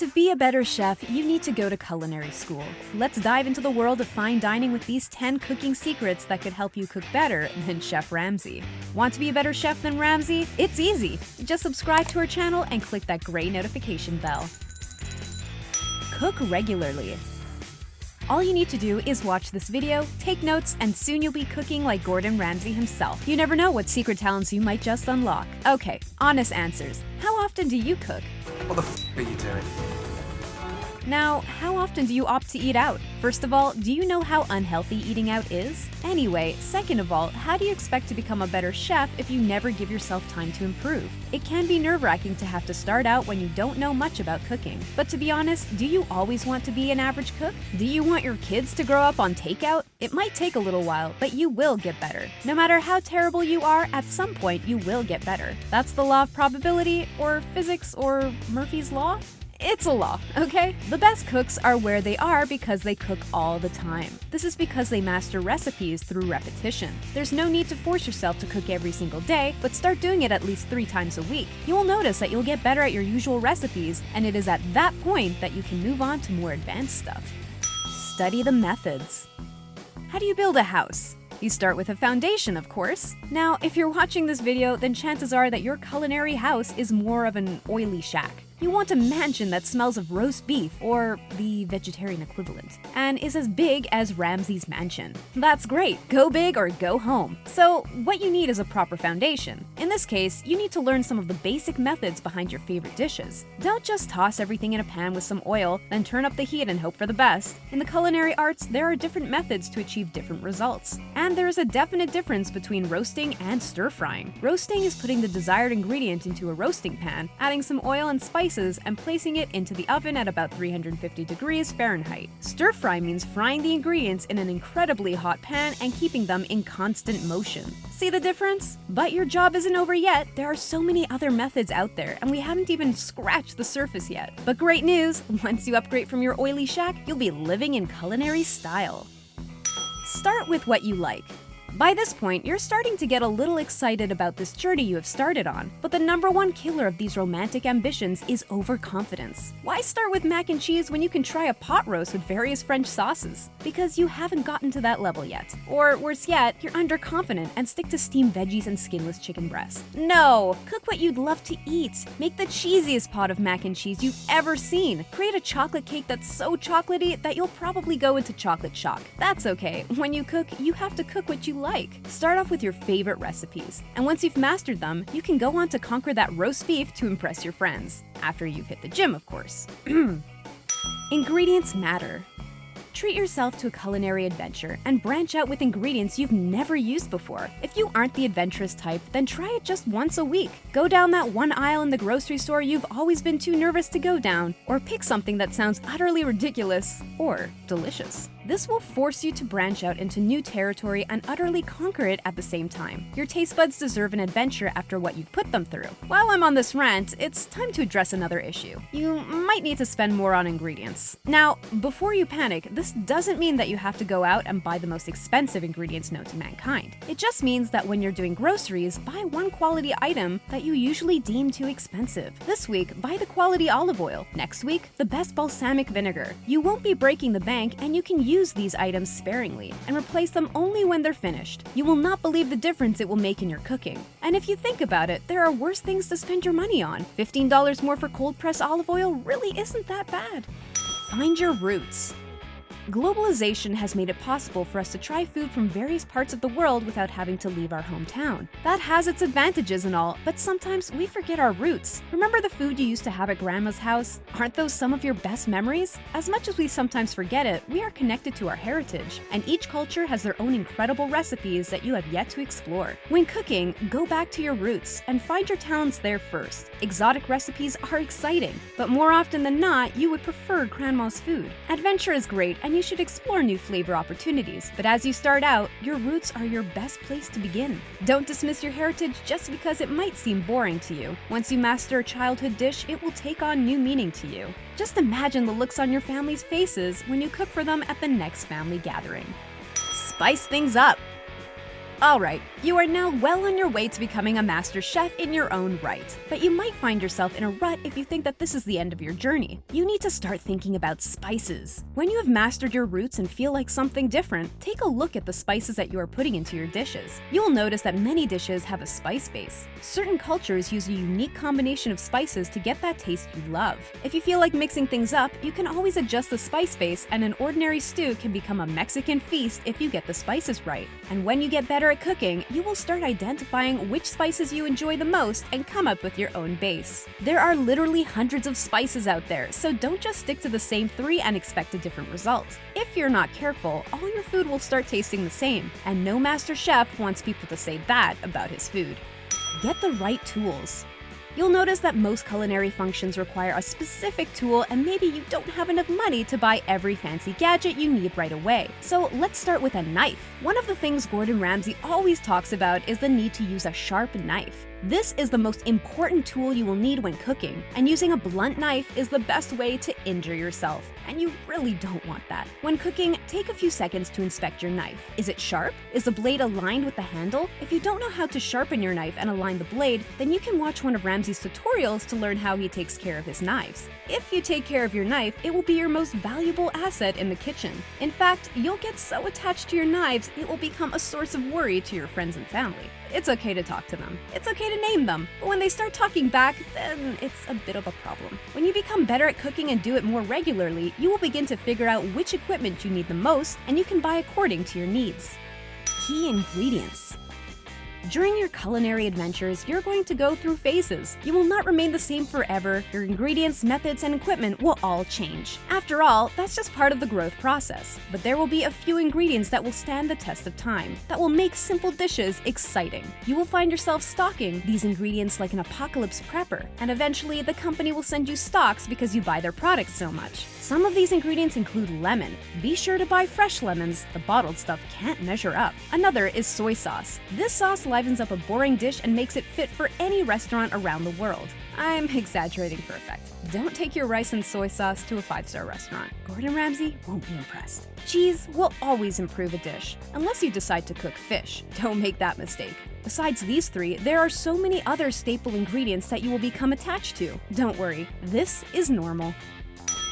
To be a better chef, you need to go to culinary school. Let's dive into the world of fine dining with these 10 cooking secrets that could help you cook better than Chef Ramsay. Want to be a better chef than Ramsay? It's easy. Just subscribe to our channel and click that gray notification bell. Cook regularly. All you need to do is watch this video, take notes, and soon you'll be cooking like Gordon Ramsay himself. You never know what secret talents you might just unlock. Okay, honest answers. How often do you cook? What the f*** are you doing? Now, how often do you opt to eat out? First of all, do you know how unhealthy eating out is? Anyway, second of all, how do you expect to become a better chef if you never give yourself time to improve? It can be nerve-wracking to have to start out when you don't know much about cooking. But to be honest, do you always want to be an average cook? Do you want your kids to grow up on takeout? It might take a little while, but you will get better. No matter how terrible you are, at some point you will get better. That's the law of probability, or physics, or Murphy's Law? It's a law, okay? The best cooks are where they are because they cook all the time. This is because they master recipes through repetition. There's no need to force yourself to cook every single day, but start doing it at least 3 times a week. You will notice that you'll get better at your usual recipes, and it is at that point that you can move on to more advanced stuff. Study the methods. How do you build a house? You start with a foundation, of course. Now, if you're watching this video, then chances are that your culinary house is more of an oily shack. You want a mansion that smells of roast beef, or the vegetarian equivalent, and is as big as Ramsay's mansion. That's great, go big or go home. So what you need is a proper foundation. In this case, you need to learn some of the basic methods behind your favorite dishes. Don't just toss everything in a pan with some oil, then turn up the heat and hope for the best. In the culinary arts, there are different methods to achieve different results. And there is a definite difference between roasting and stir-frying. Roasting is putting the desired ingredient into a roasting pan, adding some oil and spices, and placing it into the oven at about 350 degrees Fahrenheit. Stir fry means frying the ingredients in an incredibly hot pan and keeping them in constant motion. See the difference? But your job isn't over yet. There are so many other methods out there, and we haven't even scratched the surface yet. But great news, once you upgrade from your oily shack, you'll be living in culinary style. Start with what you like. By this point, you're starting to get a little excited about this journey you have started on, but the #1 killer of these romantic ambitions is overconfidence. Why start with mac and cheese when you can try a pot roast with various French sauces? Because you haven't gotten to that level yet. Or worse yet, you're underconfident and stick to steamed veggies and skinless chicken breasts. No! Cook what you'd love to eat. Make the cheesiest pot of mac and cheese you've ever seen. Create a chocolate cake that's so chocolatey that you'll probably go into chocolate shock. That's okay. When you cook, you have to cook what you like. Start off with your favorite recipes, and once you've mastered them, you can go on to conquer that roast beef to impress your friends. After you've hit the gym, of course. Ingredients matter. Treat yourself to a culinary adventure and branch out with ingredients you've never used before. If you aren't the adventurous type, then try it just once a week. Go down that one aisle in the grocery store you've always been too nervous to go down, or pick something that sounds utterly ridiculous or delicious. This will force you to branch out into new territory and utterly conquer it at the same time. Your taste buds deserve an adventure after what you've put them through. While I'm on this rant, it's time to address another issue. You might need to spend more on ingredients. Now, before you panic, this doesn't mean that you have to go out and buy the most expensive ingredients known to mankind. It just means that when you're doing groceries, buy one quality item that you usually deem too expensive. This week, buy the quality olive oil. Next week, the best balsamic vinegar. You won't be breaking the bank, and you can use these items sparingly and replace them only when they're finished. You will not believe the difference it will make in your cooking. And if you think about it, there are worse things to spend your money on. $15 more for cold-pressed olive oil really isn't that bad. Find your roots. Globalization has made it possible for us to try food from various parts of the world without having to leave our hometown. That has its advantages and all, but sometimes we forget our roots. Remember the food you used to have at Grandma's house? Aren't those some of your best memories? As much as we sometimes forget it, we are connected to our heritage, and each culture has their own incredible recipes that you have yet to explore. When cooking, go back to your roots and find your talents there first. Exotic recipes are exciting, but more often than not, you would prefer Grandma's food. Adventure is great, and you should explore new flavor opportunities, but as you start out, your roots are your best place to begin. Don't dismiss your heritage just because it might seem boring to you. Once you master a childhood dish, it will take on new meaning to you. Just imagine the looks on your family's faces when you cook for them at the next family gathering. Spice things up. Alright, you are now well on your way to becoming a master chef in your own right. But you might find yourself in a rut if you think that this is the end of your journey. You need to start thinking about spices. When you have mastered your roots and feel like something different, take a look at the spices that you are putting into your dishes. You will notice that many dishes have a spice base. Certain cultures use a unique combination of spices to get that taste you love. If you feel like mixing things up, you can always adjust the spice base, and an ordinary stew can become a Mexican feast if you get the spices right. And when you get better at cooking, you will start identifying which spices you enjoy the most and come up with your own base. There are literally hundreds of spices out there, so don't just stick to the same 3 and expect a different result. If you're not careful, all your food will start tasting the same, and no master chef wants people to say that about his food. Get the right tools. You'll notice that most culinary functions require a specific tool, and maybe you don't have enough money to buy every fancy gadget you need right away. So let's start with a knife. One of the things Gordon Ramsay always talks about is the need to use a sharp knife. This is the most important tool you will need when cooking, and using a blunt knife is the best way to injure yourself, and you really don't want that. When cooking, take a few seconds to inspect your knife. Is it sharp? Is the blade aligned with the handle? If you don't know how to sharpen your knife and align the blade, then you can watch one of Ramsay's tutorials to learn how he takes care of his knives. If you take care of your knife, it will be your most valuable asset in the kitchen. In fact, you'll get so attached to your knives, it will become a source of worry to your friends and family. It's okay to talk to them. It's okay to name them. But when they start talking back, then it's a bit of a problem. When you become better at cooking and do it more regularly, you will begin to figure out which equipment you need the most, and you can buy according to your needs. Key ingredients. During your culinary adventures, you're going to go through phases. You will not remain the same forever. Your ingredients, methods, and equipment will all change. After all, that's just part of the growth process. But there will be a few ingredients that will stand the test of time, that will make simple dishes exciting. You will find yourself stocking these ingredients like an apocalypse prepper, and eventually the company will send you stocks because you buy their products so much. Some of these ingredients include lemon. Be sure to buy fresh lemons. The bottled stuff can't measure up. Another is soy sauce. This sauce livens up a boring dish and makes it fit for any restaurant around the world. I'm exaggerating for effect. Don't take your rice and soy sauce to a 5-star restaurant. Gordon Ramsay won't be impressed. Cheese will always improve a dish, unless you decide to cook fish. Don't make that mistake. Besides these 3, there are so many other staple ingredients that you will become attached to. Don't worry, this is normal.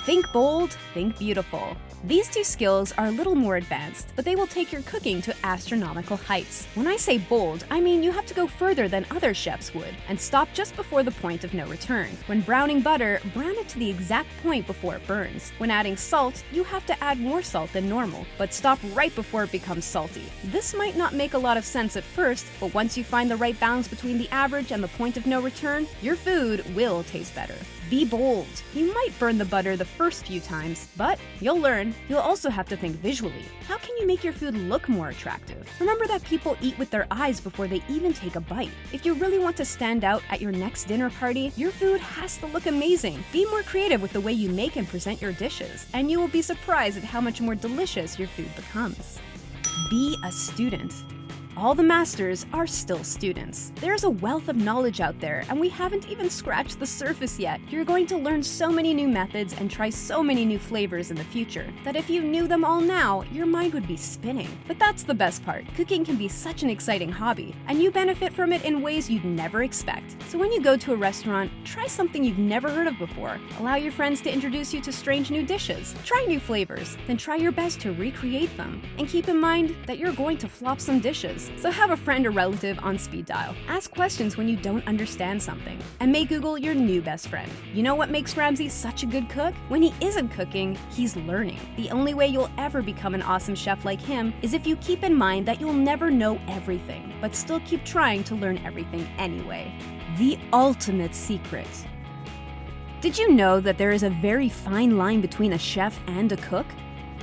Think bold, think beautiful. These 2 skills are a little more advanced, but they will take your cooking to astronomical heights. When I say bold, I mean you have to go further than other chefs would, and stop just before the point of no return. When browning butter, brown it to the exact point before it burns. When adding salt, you have to add more salt than normal, but stop right before it becomes salty. This might not make a lot of sense at first, but once you find the right balance between the average and the point of no return, your food will taste better. Be bold. You might burn the butter the first few times, but you'll learn. You'll also have to think visually. How can you make your food look more attractive? Remember that people eat with their eyes before they even take a bite. If you really want to stand out at your next dinner party, your food has to look amazing. Be more creative with the way you make and present your dishes, and you will be surprised at how much more delicious your food becomes. Be a student. All the masters are still students. There's a wealth of knowledge out there, and we haven't even scratched the surface yet. You're going to learn so many new methods and try so many new flavors in the future that if you knew them all now, your mind would be spinning. But that's the best part. Cooking can be such an exciting hobby, and you benefit from it in ways you'd never expect. So when you go to a restaurant, try something you've never heard of before. Allow your friends to introduce you to strange new dishes. Try new flavors, then try your best to recreate them. And keep in mind that you're going to flop some dishes. So have a friend or relative on speed dial. Ask questions when you don't understand something. And make Google your new best friend. You know what makes Ramsay such a good cook? When he isn't cooking, he's learning. The only way you'll ever become an awesome chef like him is if you keep in mind that you'll never know everything, but still keep trying to learn everything anyway. The ultimate secret. Did you know that there is a very fine line between a chef and a cook?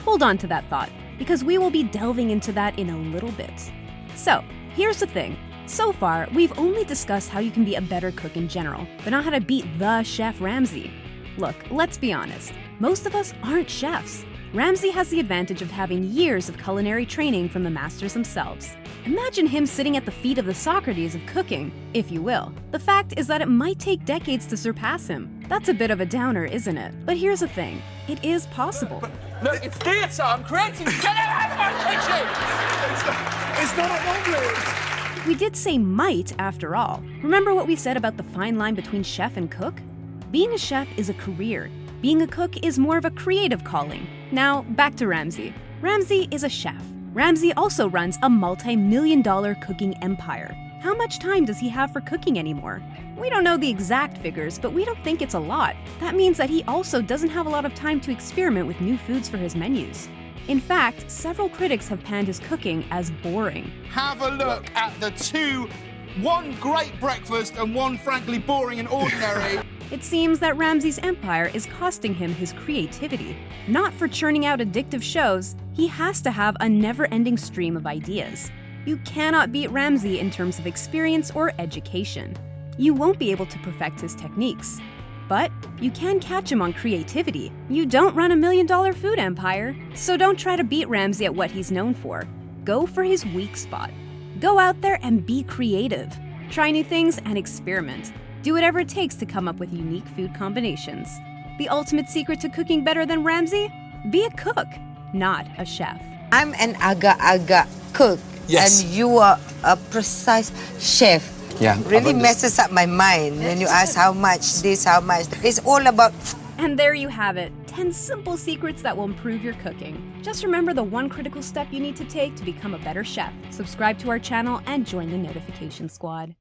Hold on to that thought, because we will be delving into that in a little bit. So, here's the thing. So far, we've only discussed how you can be a better cook in general, but not how to beat the Chef Ramsay. Look, let's be honest. Most of us aren't chefs. Ramsay has the advantage of having years of culinary training from the masters themselves. Imagine him sitting at the feet of the Socrates of cooking, if you will. The fact is that it might take decades to surpass him. That's a bit of a downer, isn't it? But here's the thing. It is possible. Look, it's theatre. I'm creating. Get out of my kitchen! It's not an omelette. We did say might after all. Remember what we said about the fine line between chef and cook? Being a chef is a career. Being a cook is more of a creative calling. Now, back to Ramsay. Ramsay is a chef. Ramsay also runs a multi-million-dollar cooking empire. How much time does he have for cooking anymore? We don't know the exact figures, but we don't think it's a lot. That means that he also doesn't have a lot of time to experiment with new foods for his menus. In fact, several critics have panned his cooking as boring. Have a look at the two, one great breakfast and one frankly boring and ordinary. It seems that Ramsay's empire is costing him his creativity. Not for churning out addictive shows, he has to have a never-ending stream of ideas. You cannot beat Ramsay in terms of experience or education. You won't be able to perfect his techniques. But you can catch him on creativity. You don't run $1 million food empire, so don't try to beat Ramsay at what he's known for. Go for his weak spot. Go out there and be creative. Try new things and experiment. Do whatever it takes to come up with unique food combinations. The ultimate secret to cooking better than Ramsay? Be a cook, not a chef. I'm an aga-aga cook. Yes. And you are a precise chef. Yeah, Really messes up my mind when you ask how much this, how much. It's all about... And there you have it, 10 simple secrets that will improve your cooking. Just remember the one critical step you need to take to become a better chef. Subscribe to our channel and join the notification squad.